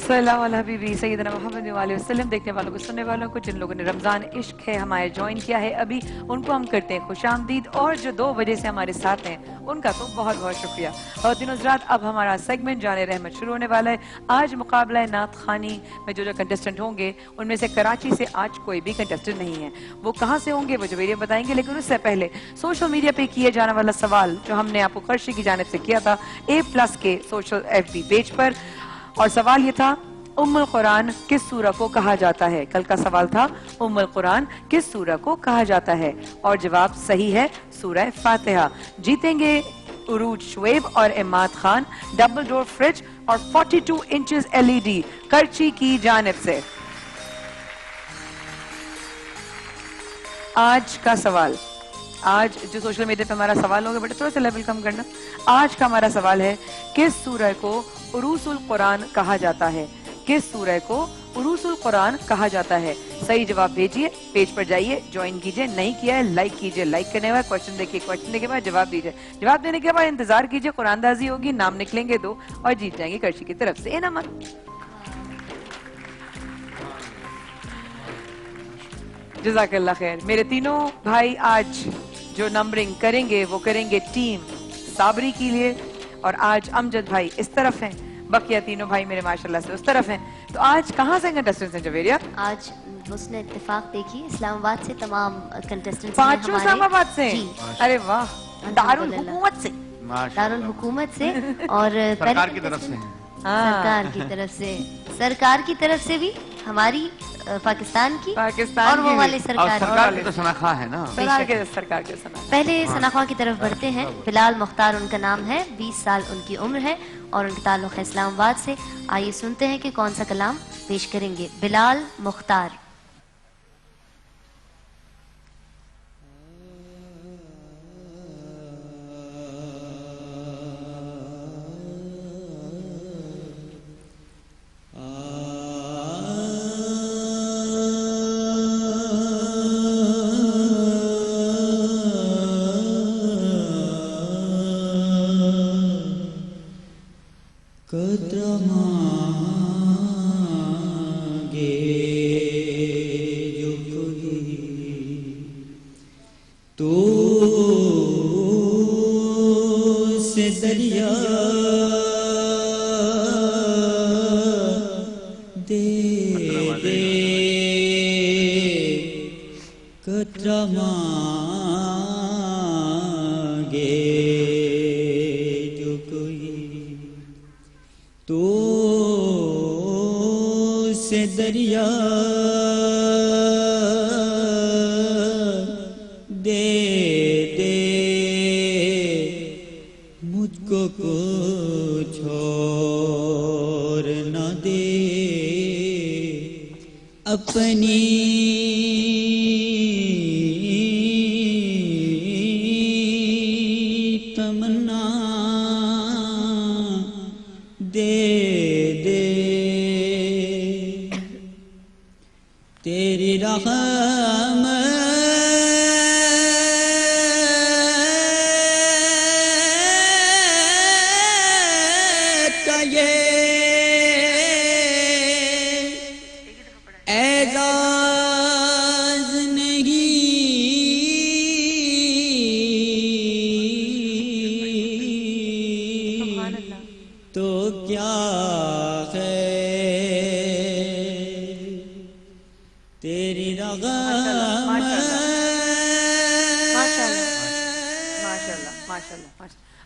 सल्लल्लाहु अलैहि हबीबी सैयदना मुहम्मद वाले वसल्लम। देखने वालों को, सुनने वालों को, जिन लोगों ने रमज़ान इश्क है हमारे ज्वाइन किया है अभी, उनको हम करते हैं खुशामदीद, और जो 2 बजे से हमारे साथ हैं उनका तो बहुत बहुत शुक्रिया। ख़वातीन हज़रात, अब हमारा सेगमेंट जाने रहमत शुरू होने वाला है। आज मुकाबला है नात खानी में जो कंटेस्टेंट होंगे उनमें से कराची से आज कोई भी कंटेस्टेंट नहीं है। वो कहाँ से होंगे वो जवेरिया बताएंगे, लेकिन उससे पहले सोशल मीडिया पे किए जाने वाला सवाल जो हमने आपको कर्शी की जानिब से किया था A+ के सोशल FB पेज पर, और सवाल ये था उम्मुल कुरान किस सूरा को कहा जाता है। कल का सवाल था उम्मुल कुरान किस सूरा को कहा जाता है, और जवाब सही है सूरह फातिहा। जीतेंगे उरूज शुएब और Imad Khan double door fridge और 42 इंचेस LED करची की जानिब से। आज का सवाल, आज जो सोशल मीडिया पे हमारा सवाल होगा, बेटा थोड़ा सा लेवल कम करना। आज का हमारा सवाल है किस सूरह को उरूसुल कुरान कहा जाता है। किस सूरह को उरूसुल कुरान कहा जाता है। सही जवाब भेजिए, पेज पर जाइए, ज्वाइन कीजिए, नहीं किया है लाइक कीजिए, लाइक करने के बाद क्वेश्चन देखिए, क्वेश्चन देने के बाद जवाब दीजिए, जवाब देने के बाद इंतजार कीजिए, कुरानदाजी होगी, नाम निकलेंगे 2 और जीत जाएंगे कर्शी की तरफ से इनामत। जज़ाकल्लाह खैर। मेरे तीनों भाई आज जो नंबरिंग करेंगे वो करेंगे टीम साबरी के लिए, और आज अमजद भाई इस तरफ हैं, बकिया तीनों भाई मेरे माशाल्लाह से उस तरफ हैं। तो आज कहाँ से कंटेस्टेंट्स हैं जवेरिया? आज उसने इत्तेफाक देखी इस्लामाबाद से तमाम कंटेस्टेंट्स 5 इस्लामाबाद से। अरे वाह, दारुल हुकूमत से। दारुल हुकूमत से और सरकार की तरफ से। सरकार की तरफ से, सरकार की तरफ से भी, हमारी पाकिस्तान की और वो वाले सरकार की तो सनाखा है ना, सरकार के सनाखा। पहले सनाखा की तरफ बढ़ते हैं। बिलाल मुख्तार उनका नाम है, 20 साल उनकी उम्र है और उनका ताल्लुक है इस्लामाबाद से। आइए सुनते हैं कि कौन सा कलाम पेश करेंगे। बिलाल मुख्तार।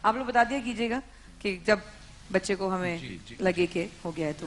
आप लोग बता दिया कीजिएगा कि जब बच्चे को हमें लगे कि हो गया है तो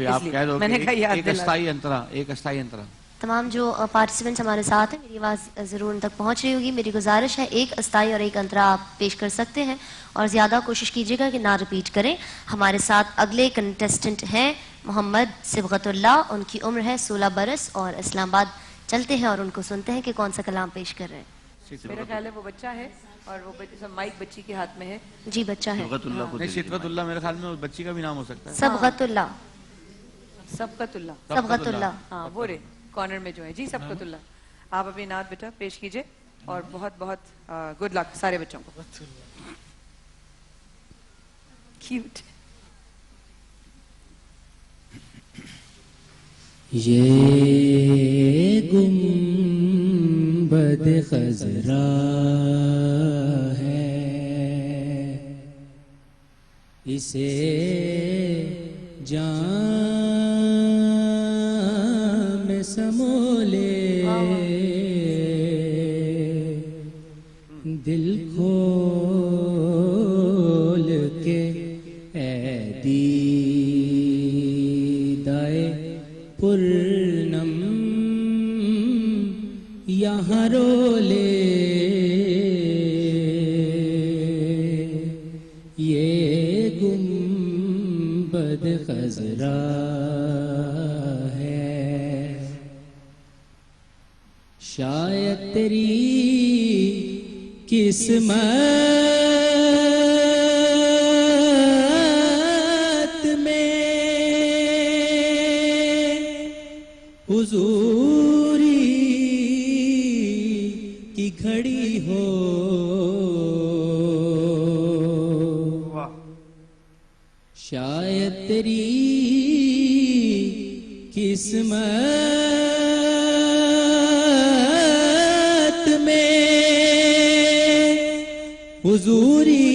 आप कह दो मैंने कहा एक अस्थाई अंतरा। तमाम जो पार्टिसिपेंट्स हमारे साथ हैं, मेरी आवाज़ ज़रूर उन तक पहुंच रही होगी। मेरी गुजारिश है एक अस्थाई और एक अंतरा आप पेश कर सकते हैं, और ज़्यादा कोशिश कीजिएगा कि ना रिपीट करें। हमारे साथ अगले कंटेस्टेंट हैं मोहम्मद सिबगतुल्लाह, उनकी उम्र है 16 बरस और इस्लामाबाद चलते हैं और उनको सुनते हैं कि कौन सा कलाम पेश कर रहे हैं। मेरा ख्याल है वो बच्चा है और वो माइक बच्ची के हाथ में है। जी बच्चा है। सिबगतुल्लाह मेरे ख्याल में बच्ची का भी नाम हो सकता है। सबगतुल्लाह। सबगतुल्लाह, हाँ वो रे कॉर्नर में जो है। जी सबगतुल्लाह, आप अपनी नात बेटा पेश कीजिए और बहुत बहुत गुड लक सारे बच्चों को। क्यूट। یہ گنبد خضرا ہے، اسے جام سمولے دل کھول کے اے دیدائے پورنم یہاں رولے، یہ گنبد خضرا ہے، شاید تیری قسمت میں حضوری کی گھڑی ہو، شاید تیری قسمت میں حضوری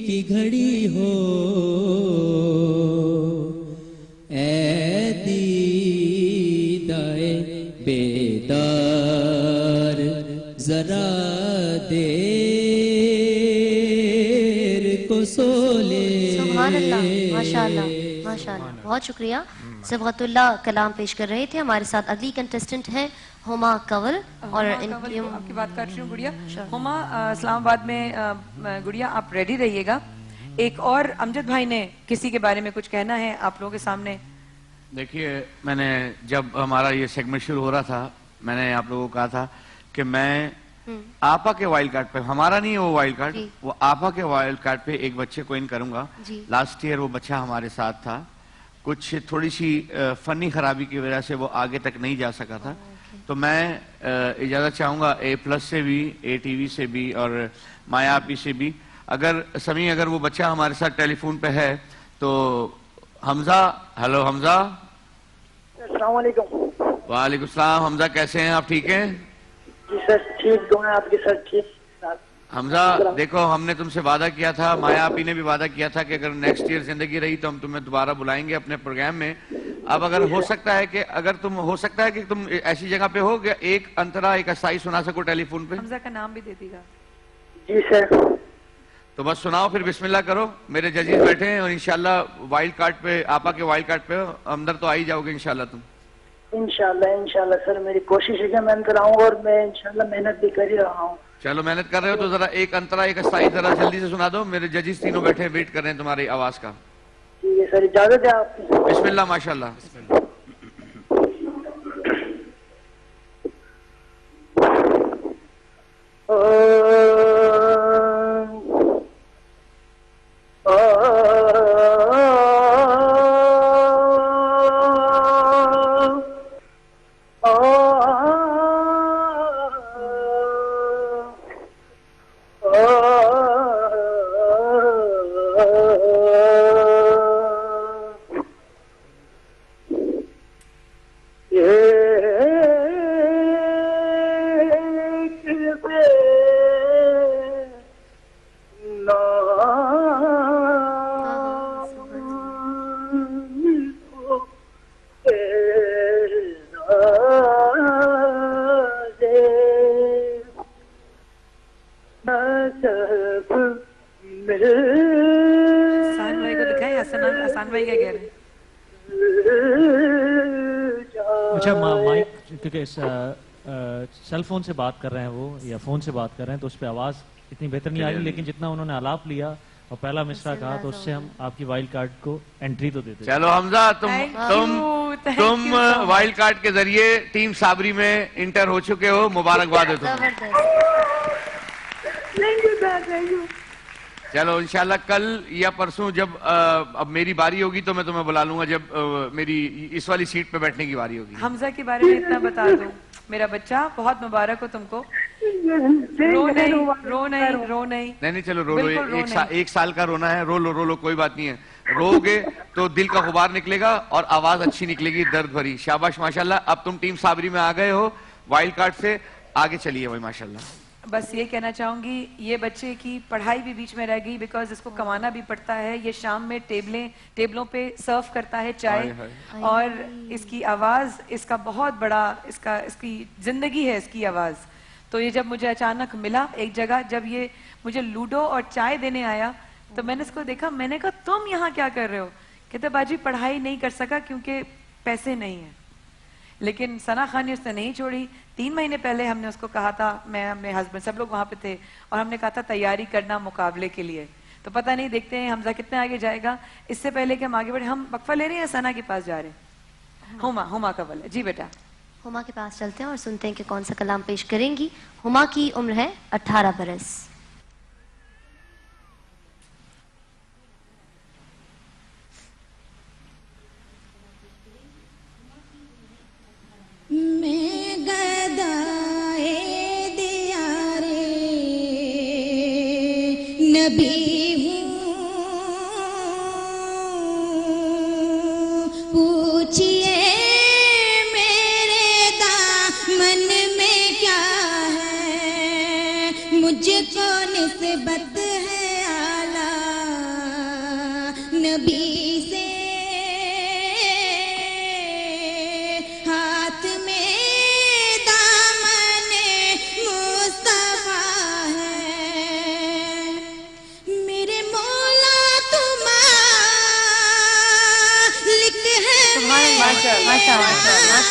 کی گھڑی ہو، اے دیدائے بیدار ذرا دیر کو سولے۔ سبحان اللہ، ماشاءاللہ ماشاءاللہ، بہت شکریہ۔ صبغت اللہ کلام پیش کر رہے تھے۔ ہمارے ساتھ اگلی کنٹیسٹنٹ ہیں ہما کنور، اور آپ کی بات کر رہی ہوں گڑیا۔ ہما اسلام آباد میں گڑیا آپ ریڈی رہیے گا۔ ایک اور امجد بھائی نے کسی کے بارے میں کچھ کہنا ہے آپ لوگوں کے سامنے۔ دیکھیے، میں نے جب ہمارا یہ سیگمنٹ شروع ہو رہا تھا، میں نے آپ لوگوں کو کہا تھا کہ میں آپا کے وائلڈ کارڈ پہ، ہمارا نہیں ہے وہ وائلڈ کارڈ، وہ آپا کے وائلڈ کارڈ پہ ایک بچے کو ان کروں گا۔ لاسٹ ایئر وہ بچہ ہمارے ساتھ تھا، کچھ تھوڑی سی فنی خرابی کی وجہ سے وہ آگے تک نہیں جا سکا تھا، تو میں اجازت چاہوں گا اے پلس سے بھی، اے ٹی وی سے بھی اور مایا آپی سے بھی، اگر سمی اگر وہ بچہ ہمارے ساتھ ٹیلی فون پہ ہے تو حمزہ، ہیلو حمزہ۔ السلام علیکم۔ وعلیکم السلام۔ حمزہ کیسے ہیں آپ؟ ٹھیک ہیں جی سر، ٹھیک دعائیں آپ کی سر، ٹھیک۔ حمزہ دیکھو، ہم نے تم سے وعدہ کیا تھا، مایا آپی نے بھی وعدہ کیا تھا کہ اگر نیکسٹ ایئر زندگی رہی تو ہم تمہیں دوبارہ بلائیں گے اپنے پروگرام میں۔ اب اگر ہو سکتا ہے کہ تم ایسی جگہ پہ ہو کہ ایک انترا ایک اسائی سنا سکو ٹیلی فون پہ۔ حمزہ کا نام بھی دے دی گا۔ جی سر۔ تو بس سناؤ، پھر بسم اللہ کرو۔ میرے ججز بیٹھے ہیں اور انشاءاللہ وائلڈ کارڈ پہ، آپا کے وائلڈ کارڈ پہ اندر تو آئی جاؤ گے انشاءاللہ تم۔ انشاءاللہ سر، میری کوشش ہے کہ میں اندر آؤں گا، اور میں انشاءاللہ محنت بھی کر ہی رہا ہوں۔ چلو محنت کر رہے ہو تو ذرا ایک انترا ایک اسائی ذرا جلدی سے سنا دو، میرے ججز تینوں بیٹھے ویٹ کر رہے ہیں تمہاری آواز کا۔ ٹھیک ہے سر، اجازت ہے آپ کی؟ بسم اللہ، ماشاءاللہ۔ اچھا مائک کیونکہ سیل فون سے بات کر رہے ہیں وہ یا فون سے بات کر رہے ہیں تو اس پہ آواز اتنی بہتر نہیں آ رہی، لیکن جتنا انہوں نے آلاپ لیا اور پہلا مصرع کہا تو اس سے ہم آپ کی وائلڈ کارڈ کو انٹری تو دیتے ہیں۔ چلو حمزہ، تم وائلڈ کارڈ کے ذریعے ٹیم صابری میں انٹر ہو چکے ہو، مبارکباد ہے تمہیں۔ چلو انشاءاللہ کل یا پرسوں جب اب میری باری ہوگی تو میں تمہیں بلا لوں گا، جب میری اس والی سیٹ پہ بیٹھنے کی باری ہوگی۔ حمزہ کے بارے میں اتنا بتا دوں، میرا بچہ بہت مبارک ہو تم کو۔ رو نہیں۔ نہیں چلو رو لو، ایک سال کا رونا ہے، رو لو کوئی بات نہیں ہے۔ रोगे तो दिल का गुबार निकलेगा और आवाज अच्छी निकलेगी, दर्द भरी। शाबाश माशाल्लाह। अब तुम टीम साबरी में आ गए हो वाइल्ड कार्ड से, आगे चलिए भाई माशाल्लाह। बस ये कहना चाहूंगी, ये बच्चे की पढ़ाई भी बीच में रह गई, बिकॉज इसको कमाना भी पड़ता है। ये शाम में टेबलों पे सर्व करता है चाय, और इसकी आवाज इसका बहुत बड़ा इसकी जिंदगी है, इसकी आवाज। तो ये जब मुझे अचानक मिला एक जगह, जब ये मुझे लूडो और चाय देने आया, तो मैंने इसको देखा, मैंने कहा तुम यहाँ क्या कर रहे हो? कहते बाजी पढ़ाई नहीं कर सका क्योंकि पैसे नहीं है। लेकिन सना खान ने उसने नहीं छोड़ी। 3 महीने पहले हमने उसको कहा था, मैं अपने हस्बैंड सब लोग वहां पे थे, और हमने कहा था तैयारी करना मुकाबले के लिए। तो पता नहीं, देखते हैं हमजा कितने आगे जाएगा। इससे पहले कि हम आगे बढ़े, हम वक्फा ले रहे हैं, सना के पास जा रहे हैं। हुमा का बल है जी बेटा। हुमा के पास चलते हैं और सुनते हैं कि कौन सा कलाम पेश करेंगी। हुमा की उम्र है 18 बरस। मैं गदाए दिया रे नबी हूँ, पूछिए मेरे दामन में क्या है, मुझको निस्बत है आला नबी से। हाथ में दामने मुस्तफा है, मेरे मौला तुम लिख है।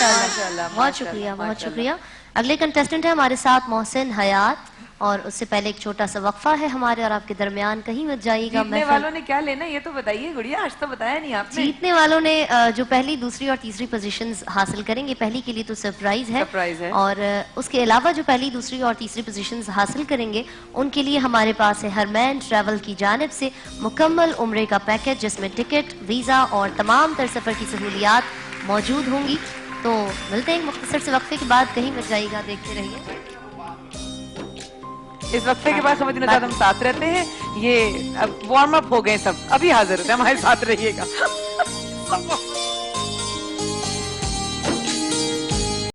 माशाल्लाह, बहुत शुक्रिया, बहुत शुक्रिया। अगले कंटेस्टेंट है हमारे साथ मोहसिन हयात, और उससे पहले एक छोटा सा वक्फा है हमारे और आपके दरमियान, कहीं मत जाइएगा। जीतने वालों ने क्या लेना ये तो बताइए गुड़िया, आज तो बताया नहीं आपने। जीतने वालों ने जो पहली, दूसरी और तीसरी पोजीशंस हासिल करेंगे, पहली के लिए तो सरप्राइज है, और उसके अलावा जो पहली, दूसरी और तीसरी पोजीशंस हासिल करेंगे उनके लिए हमारे पास है हरमैन ट्रैवल की जानिब से मुकम्मल उम्रे का पैकेज, जिसमें टिकट, वीजा और तमाम तर सफर की सहूलियात मौजूद होंगी। तो मिलते हैं मुख्तसर से वक्फे के बाद, कहीं मत जाइएगा, देखते रहिए। इस वक्फे के बाद समझना ज्यादा हम साथ रहते हैं। ये अब वार्म अप हो गए सब, अभी हाजिर होते हैं, हमारे साथ रहिएगा।